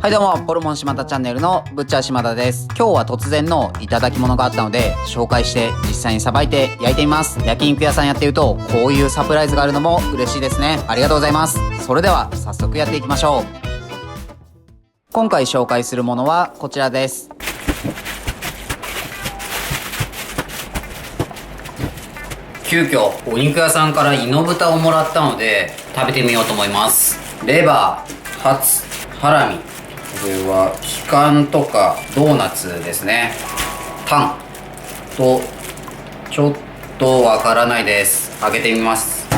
はいどうも、ホルモン島田チャンネルのぶっちゃ島田です。今日は突然のいただき物があったので、紹介して実際にさばいて焼いてみます。焼肉屋さんやってると、こういうサプライズがあるのも嬉しいですね。ありがとうございます。それでは、早速やっていきましょう。今回紹介するものはこちらです。急遽、お肉屋さんからイノブタをもらったので、食べてみようと思います。レバー、ハツ、ハラミ。これは気管とかドーナツですね。タンとちょっとわからないです。開けてみます。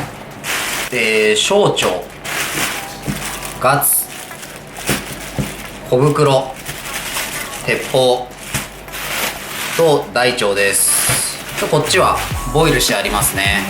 で、小腸、ガツ、小袋、鉄砲と大腸です。こっちはボイルしてありますね。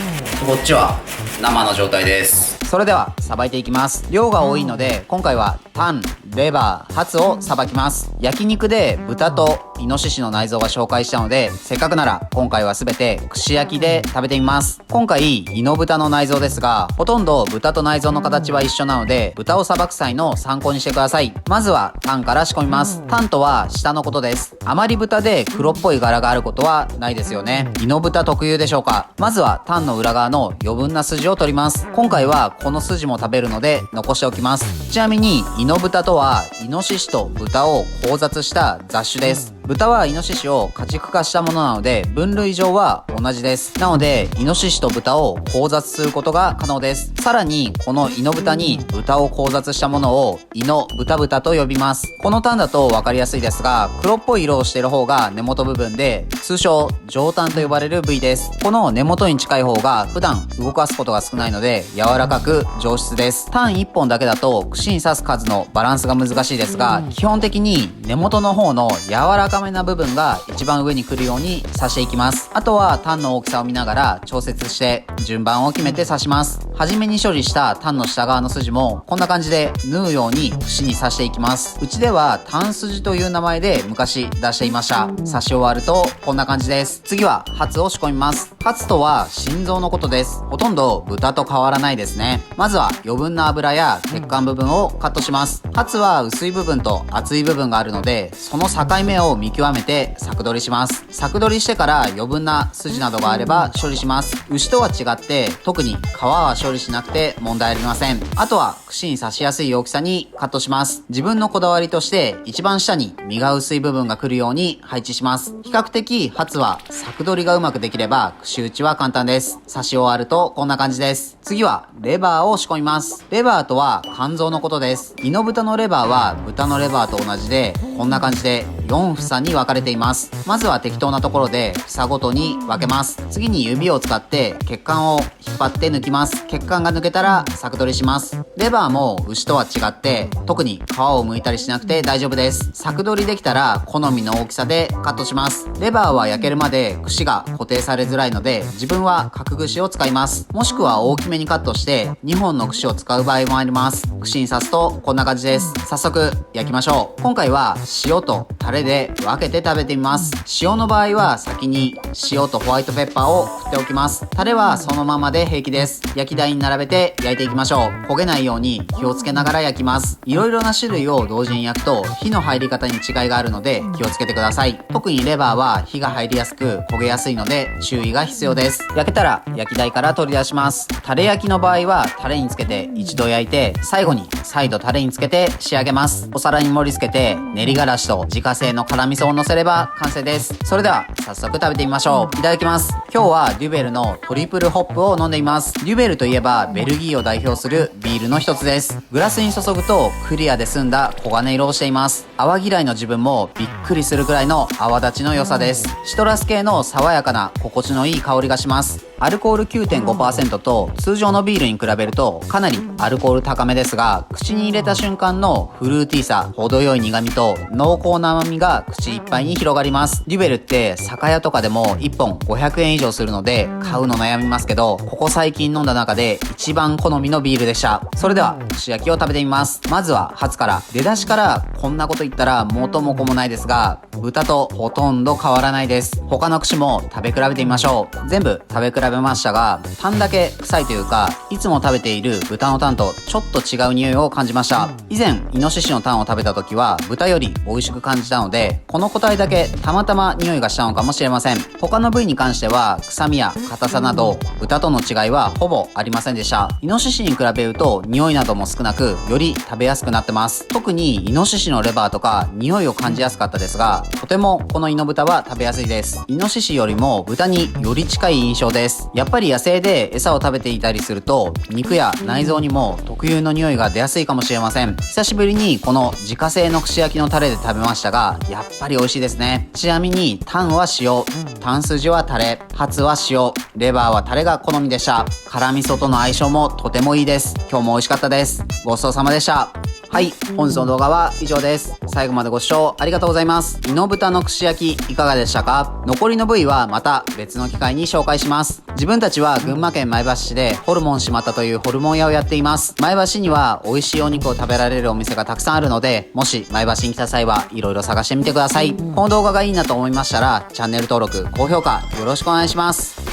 こっちは生の状態です。それではさばいていきます。量が多いので今回はタン、レバー、ハツをさばきます。焼肉で豚とイノシシの内臓が紹介したので、せっかくなら今回は全て串焼きで食べてみます。今回イノブタの内臓ですが、ほとんど豚と内臓の形は一緒なので、豚をさばく際の参考にしてください。まずはタンから仕込みます。タンとは下のことです。あまり豚で黒っぽい柄があることはないですよね。イノブタ特有でしょうか。まずはタンの裏側の余分な筋を取ります。今回はこの筋も食べるので残しておきます。ちなみにイノブタとはイノシシと豚を交雑した雑種です。豚はイノシシを家畜化したものなので分類上は同じです。なのでイノシシと豚を交雑することが可能です。さらにこのイノブタに豚を交雑したものをイノブタブタと呼びます。このタンだと分かりやすいですが、黒っぽい色をしている方が根元部分で、通称上タンと呼ばれる部位です。この根元に近い方が普段動かすことが少ないので柔らかく上質です。タン1本だけだと串に刺す数のバランスが難しいですが、基本的に根元の方の柔らかめな部分が一番上に来るように刺していきます。あとはタンの大きさを見ながら調節して順番を決めて刺します。はじめに処理したタンの下側の筋もこんな感じで縫うように串に刺していきます。うちではタン筋という名前で昔出していました。刺し終わるとこんな感じです。次はハツを仕込みます。ハツとは心臓のことです。ほとんど豚と変わらないですね。まずは余分な油や血管部分をカットします。ハツは薄い部分と厚い部分があるので、その境目を見極めて柵取りします。柵取りしてから余分な筋などがあれば処理します。牛とは違って特に皮は処理しなくて問題ありません。あとは串に刺しやすい大きさにカットします。自分のこだわりとして一番下に身が薄い部分が来るように配置します。比較的ハツは柵取りがうまくできれば串打ちは簡単です。刺し終わるとこんな感じです。次はレバーを仕込みます。レバーとは肝臓のことです。イノブタのレバーは豚のレバーと同じでこんな感じで4房に分かれています。まずは適当なところで房ごとに分けます。次に指を使って血管を引っ張って抜きます。血管が抜けたら柵取りします。レバーも牛とは違って特に皮を剥いたりしなくて大丈夫です。柵取りできたら好みの大きさでカットします。レバーは焼けるまで串が固定されづらいので自分は角串を使います。もしくは大きめにカットして2本の串を使う場合もあります。串に刺すとこんな感じです。早速焼きましょう。今回は塩とタレで分けて食べてみます。塩の場合は先に塩とホワイトペッパーを振っておきます。タレはそのままで平気です。焼き台に並べて焼いていきましょう。焦げないように気をつけながら焼きます。いろいろな種類を同時に焼くと火の入り方に違いがあるので気をつけてください。特にレバーは火が入りやすく焦げやすいので注意が必要です。焼けたら焼き台から取り出します。タレ焼きの場合はタレにつけて一度焼いて最後に再度タレにつけて仕上げます。お皿に盛り付けて練りがらしと自家製の辛味噌を乗せれば完成です。それでは早速食べてみましょう。いただきます。今日はデュベルのトリプルホップを飲んでいます。デュベルといえばベルギーを代表するビールの一つです。グラスに注ぐとクリアで澄んだ黄金色をしています。泡嫌いの自分もびっくりするくらいの泡立ちの良さです。シトラス系の爽やかな心地のいい香りがします。アルコール 9.5% と通常のビールに比べるとかなりアルコール高めですが、口に入れた瞬間のフルーティーさ、程よい苦味と濃厚な甘みが口いっぱいに広がります。デュベルって酒屋とかでも1本500円以上するので買うの悩みますけど、ここ最近飲んだ中で一番好みのビールでした。それでは串焼きを食べてみます。まずはハツから。出だしからこんなこと言ったら元も子もないですが、豚とほとんど変わらないです。他の串も食べ比べてみましょう。全部食べ比べ食べましたが、タンだけ臭いというか、いつも食べている豚のタンとちょっと違う匂いを感じました。以前イノシシのタンを食べた時は豚より美味しく感じたので、この個体だけたまたま匂いがしたのかもしれません。他の部位に関しては臭みや硬さなど豚との違いはほぼありませんでした。イノシシに比べると匂いなども少なく、より食べやすくなってます。特にイノシシのレバーとか匂いを感じやすかったですが、とてもこのイノブタは食べやすいです。イノシシよりも豚により近い印象です。やっぱり野生で餌を食べていたりすると、肉や内臓にも特有の匂いが出やすいかもしれません。久しぶりにこの自家製の串焼きのタレで食べましたが、やっぱり美味しいですね。ちなみにタンは塩、タンスジはタレ、ハツは塩、レバーはタレが好みでした。辛味噌との相性もとてもいいです。今日も美味しかったです。ごちそうさまでした。はい、本日の動画は以上です。最後までご視聴ありがとうございます。イノブタの串焼きいかがでしたか？残りの部位はまた別の機会に紹介します。自分たちは群馬県前橋市でホルモンしまったというホルモン屋をやっています。前橋には美味しいお肉を食べられるお店がたくさんあるので、もし前橋に来た際はいろいろ探してみてください。この動画がいいなと思いましたら、チャンネル登録、高評価よろしくお願いします。